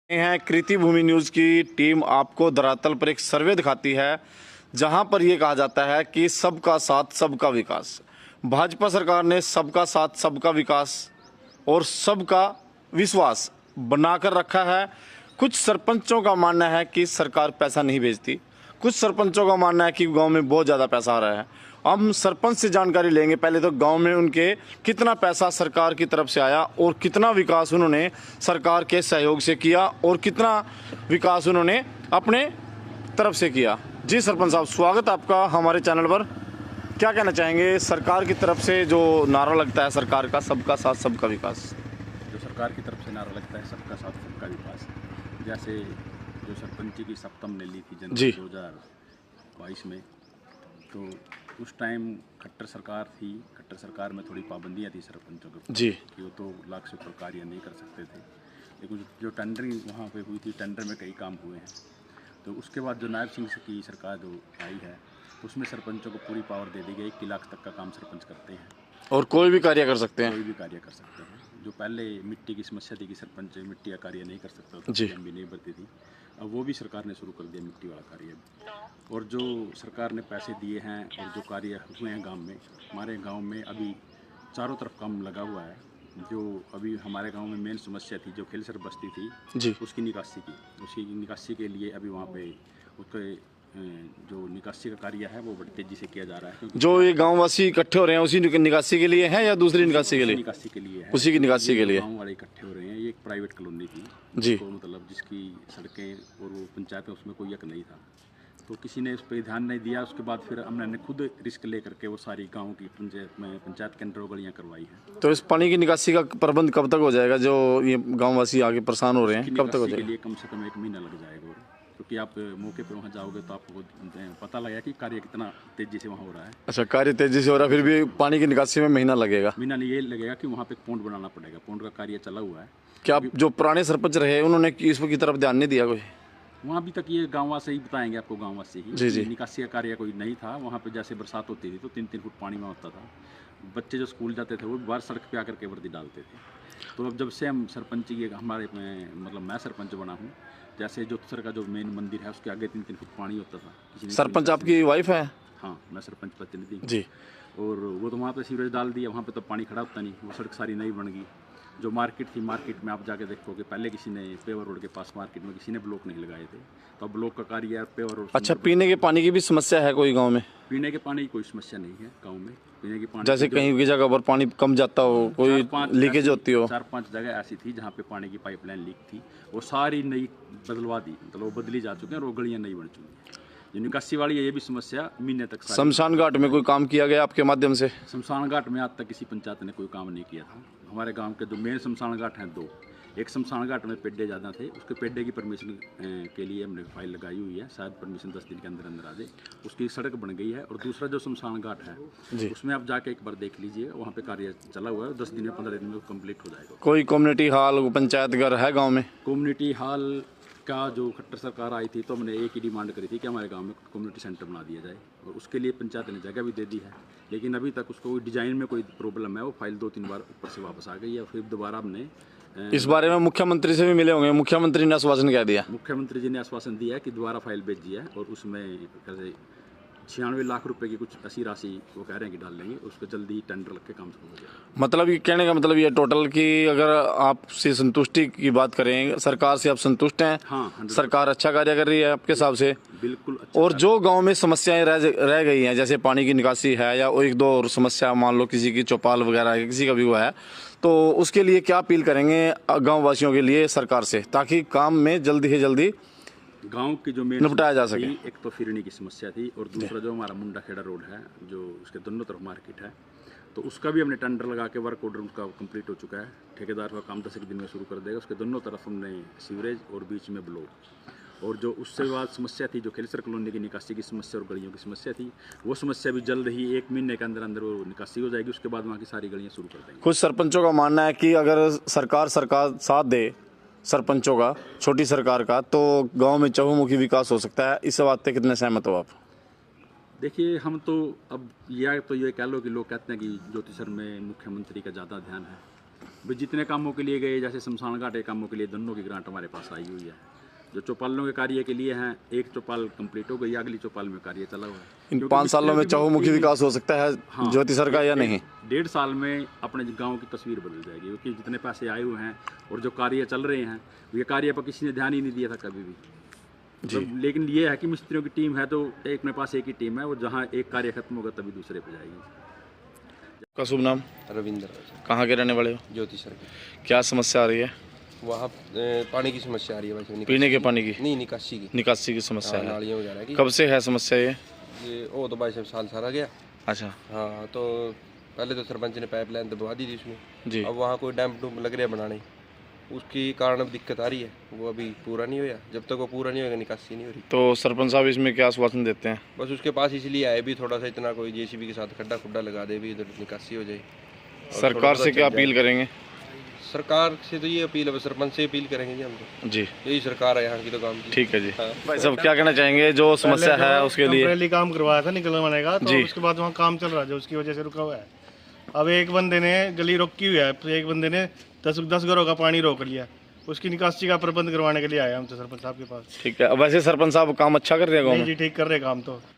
हैं कृति भूमि न्यूज़ की टीम आपको धरातल पर एक सर्वे दिखाती है जहां पर यह कहा जाता है कि सबका साथ सबका विकास। भाजपा सरकार ने सबका साथ सबका विकास और सबका विश्वास बनाकर रखा है। कुछ सरपंचों का मानना है कि सरकार पैसा नहीं भेजती, कुछ सरपंचों का मानना है कि गांव में बहुत ज़्यादा पैसा आ रहा है। हम सरपंच से जानकारी लेंगे। पहले तो गांव में उनके कितना पैसा सरकार की तरफ से आया और कितना विकास उन्होंने सरकार के सहयोग से किया और कितना विकास उन्होंने अपने तरफ से किया। जी सरपंच साहब, स्वागत आपका हमारे चैनल पर। क्या कहना चाहेंगे सरकार की तरफ से जो नारा लगता है सरकार का, सबका साथ सबका विकास? जो सरकार की तरफ से नारा लगता है सबका साथ सबका विकास, जैसे जो सरपंची की शपथ ने ली थी जनवरी 2022 में, तो उस टाइम खट्टर सरकार थी। खट्टर सरकार में थोड़ी पाबंदियां थी सरपंचों के जी कि वो तो लाख से ऊपर कार्य नहीं कर सकते थे। लेकिन जो टेंडरिंग वहाँ पे हुई थी, टेंडर में कई काम हुए हैं। तो उसके बाद जो नायब सिंह की सरकार जो आई है, उसमें सरपंचों को पूरी पावर दे दी गई। 1 लाख तक का काम सरपंच करते हैं और कोई भी कार्य कर सकते हैं। कोई भी कार्य कर सकते हैं। जो पहले मिट्टी की समस्या थी कि सरपंच मिट्टी का कार्य नहीं कर सकता था, जी भी नहीं बढ़ती थी, अब वो भी सरकार ने शुरू कर दिया मिट्टी वाला कार्य। और जो सरकार ने पैसे दिए हैं और जो कार्य हुए हैं गांव में, हमारे गांव में अभी चारों तरफ काम लगा हुआ है। जो अभी हमारे गांव में मेन समस्या थी, जो खेलसर बस्ती थी जी, उसकी निकासी के लिए अभी वहाँ पे उसके जो निकासी का कार्य है वो बड़ी तेजी से किया जा रहा है। क्योंकि जो ये गाँव वासी इकट्ठे हो रहे हैं उसी निकासी के लिए हैं या दूसरी निकासी के लिए? निकासी के लिए है, उसी की निकासी के लिए गाँव वाले इकट्ठे हो रहे हैं। ये एक प्राइवेट कॉलोनी थी जी, तो मतलब जिसकी सड़कें और वो पंचायत में उसमें कोई हक नहीं था, तो किसी ने उस पर ध्यान नहीं दिया। उसके बाद फिर हमने खुद रिस्क ले करके वो सारी गाँव की पंचायत के अंदर वो गलियाँ करवाई हैं। तो इस पानी की निकासी का प्रबंध कब तक हो जाएगा? जो ये गाँव वासी आगे परेशान हो रहे हैं, कब तक हो के जाएगा? लिए कम से कम 1 महीना लग जाएगा। और क्योंकि आप मौके पर वहाँ जाओगे तो आपको पता लगेगा कि कार्य कितना तेजी से वहाँ हो रहा है। अच्छा, कार्य तेजी से हो रहा है, फिर भी पानी की निकासी में महीना लगेगा। महीना नहीं, ये लगेगा कि वहाँ पे एक पॉन्ड बनाना पड़ेगा। पॉन्ड का कार्य चला हुआ है। क्या जो पुराने सरपंच रहे उन्होंने इसकी तरफ ध्यान नहीं दिया कोई? वहाँ अभी तक ये गाँव वासी ही बताएंगे आपको, गाँव वासी ही। जी जी, निकासी का कार्य कोई नहीं था वहाँ पे। जैसे बरसात होती थी तो 3-3 फुट पानी में होता था। बच्चे जो स्कूल जाते थे वो बाहर सड़क पे आकर के वर्दी डालते थे। तो अब जब से हम सरपंच की हमारे मतलब मैं सरपंच बना हूँ, जैसे जोतसर का जो मेन मंदिर है उसके आगे 3-3 फुट पानी होता था। किसी ने सरपंच आपकी वाइफ है? हाँ, मैं सरपंच प्रतिनिधि हूँ। जी, और वो तो वहाँ पे सीवरेज डाल दिया, वहाँ पे तो पानी खड़ा होता नहीं। वो सड़क सारी नई बन गई। जो मार्केट थी, मार्केट में आप जाके देखोगे पहले किसी ने पेवर रोड के पास मार्केट में किसी ने ब्लॉक नहीं लगाए थे, तो अब ब्लॉक का कार्य है पेवर रोड। अच्छा, पीने के पानी की भी समस्या है कोई गाँव में? पीने के पानी की कोई समस्या नहीं है गाँव में। पीने के पानी जैसे कहीं की जगह पर पानी कम जाता हो, कोई लीकेज होती हो? 4-5 जगह ऐसी थी जहाँ पे पानी की पाइपलाइन लीक थी, वो सारी नई बदलवा दी, मतलब वो बदली जा चुकी हैं और वो गलियाँ नई बन चुकी हैं। जो निकासी वाली है ये भी समस्या महीने तक। शमशान घाट में कोई काम किया गया आपके माध्यम से? शमशान घाट में आज तक किसी पंचायत ने कोई काम नहीं किया था। हमारे गांव के जो मेन शमशान घाट हैं 2, एक शमशान घाट में पेड्डे ज़्यादा थे, उसके पेड्डे की परमिशन के लिए हमने फाइल लगाई हुई है, शायद परमिशन 10 दिन के अंदर अंदर आ जाए। उसकी सड़क बन गई है। और दूसरा जो शमशान घाट है उसमें आप जाके एक बार देख लीजिए, वहाँ पे कार्य चला हुआ है। 10 दिन में 15 दिन में कंप्लीट हो जाएगा। कोई कम्युनिटी हॉल, पंचायत घर है गाँव में? कम्युनिटी हॉल का जो खट्टर सरकार आई थी तो हमने एक ही डिमांड करी थी कि हमारे गांव में कम्युनिटी सेंटर बना दिया जाए, और उसके लिए पंचायत ने जगह भी दे दी है। लेकिन अभी तक उसको डिजाइन में कोई प्रॉब्लम है। वो फाइल 2-3 बार ऊपर से वापस आ गई है। फिर दोबारा हमने इस बारे में मुख्यमंत्री से भी मिले होंगे, मुख्यमंत्री ने आश्वासन क्या दिया? मुख्यमंत्री जी ने आश्वासन दिया है कि दोबारा फाइल भेजी है और उसमें 96 लाख रुपए की कुछ ऐसी राशि वो कह रहे हैं कि डाल लेंगे। उसको जल्दी टेंडर लग के काम शुरू हो जाएगा। मतलब ये कहने का मतलब ये टोटल की अगर आपसे संतुष्टि की बात करें, सरकार से आप संतुष्ट हैं? हाँ, सरकार अच्छा कार्य कर रही है आपके हिसाब से? बिल्कुल अच्छा। और जो गांव में समस्याएं रह गई हैं, जैसे पानी की निकासी है या 1-2 और समस्या, मान लो किसी की चौपाल वगैरह है, किसी का भी हुआ है, तो उसके लिए क्या अपील करेंगे गाँव वासियों के लिए सरकार से, ताकि काम में जल्दी से जल्दी गांव की जो मेन निपटाया जा सके? एक तो फिरनी की समस्या थी और दूसरा जो हमारा मुंडा खेड़ा रोड है, जो उसके दोनों तरफ मार्केट है, तो उसका भी हमने टेंडर लगा के वर्क ऑर्डर उसका कंप्लीट हो चुका है। ठेकेदार का काम 10 दिन में शुरू कर देगा। उसके दोनों तरफ हमने सीवरेज और बीच में ब्लॉक। और जो उससे बाद समस्या थी, जो खेलसर कॉलोनी की निकासी की समस्या और गलियों की समस्या थी, वो समस्या भी जल्द ही 1 महीने के अंदर अंदर वो निकासी हो जाएगी। उसके बाद वहाँ की सारी गलियाँ शुरू कर देंगे। कुछ सरपंचों का मानना है कि अगर सरकार साथ दे सरपंचों का, छोटी सरकार का, तो गांव में चहुमुखी विकास हो सकता है। इस बात से कितने सहमत हो आप? देखिए, हम तो अब ये कह लो कि लोग कहते हैं कि ज्योतिसर में मुख्यमंत्री का ज़्यादा ध्यान है, भाई जितने कामों के लिए गए, जैसे शमशान घाट के कामों के लिए दोनों की ग्रांट हमारे पास आई हुई है। जो चौपालों के कार्य के लिए हैं, एक चौपाल कंप्लीट हो गई, अगली चौपाल में कार्य चला हुआ है। इन क्योंकि 5 सालों में मिस्त्रियों की चहुमुखी भी- विकास हो सकता है हाँ, ज्योति सर का या नहीं? 1.5 साल में अपने गांव की तस्वीर बदल जाएगी, क्योंकि जितने पैसे आए हुए हैं और जो कार्य चल रहे हैं, ये कार्य पर किसी ने ध्यान ही नहीं दिया था कभी भी। जी। तो लेकिन ये है कि मिस्त्रियों की टीम है, तो एक मेरे पास एक ही टीम है, वो जहाँ एक कार्य खत्म होगा तभी दूसरे पे जाएगी। का शुभ नाम? रविंद्र कहाँ के रहने वाले हो? ज्योति सर की क्या समस्या आ रही है? वहाँ पानी की समस्या आ रही है वैसे। पीने के पानी की? नहीं, निकासी की। निकासी की समस्या है। नालियाँ वगैरह की। कब से है समस्या ये? ये वो तो 22 साल सारा गया। अच्छा हाँ, तो पहले तो सरपंच ने पाइपलाइन दबवा दी थी उसमें। जी। अब वहाँ कोई डैम डूम लग रहा है बनाने, उसकी कारण अब दिक्कत आ रही है। वो अभी पूरा नहीं हुआ, जब तक वो पूरा नहीं होगा निकासी नहीं हो रही। तो सरपंच साहब इसमें क्या आश्वासन देते हैं? बस उसके पास इसलिए आए भी, थोड़ा सा इतना कोई जेसीबी के साथ खड्डा खुड्डा लगा दे भी, इधर निकासी हो जाए। और सरकार थोड़ा से सा क्या चल जाए। अपील करेंगे? सरकार से तो ये अपील है, सरपंच से अपील करेंगे जी हम तो। जी यही सरकार है यहाँ की तो काम की। ठीक है जी। हाँ। भाई साहब क्या कहना चाहेंगे जो समस्या है उसके लिए? पहले काम करवाया था निकलवाने का, तो जी। उसके बाद वहाँ काम चल रहा है जो उसकी वजह से रुका हुआ है। अब एक बंदे ने गली रोकी हुई है, तो एक बंदे ने 10 घरों का पानी रोक लिया, उसकी निकासी का प्रबंध करवाने के लिए आए हम तो सरपंच साहब के पास। ठीक है। वैसे सरपंच साहब काम अच्छा कर रहे हैं गाँव नहीं में? जी, ठीक कर रहे काम तो।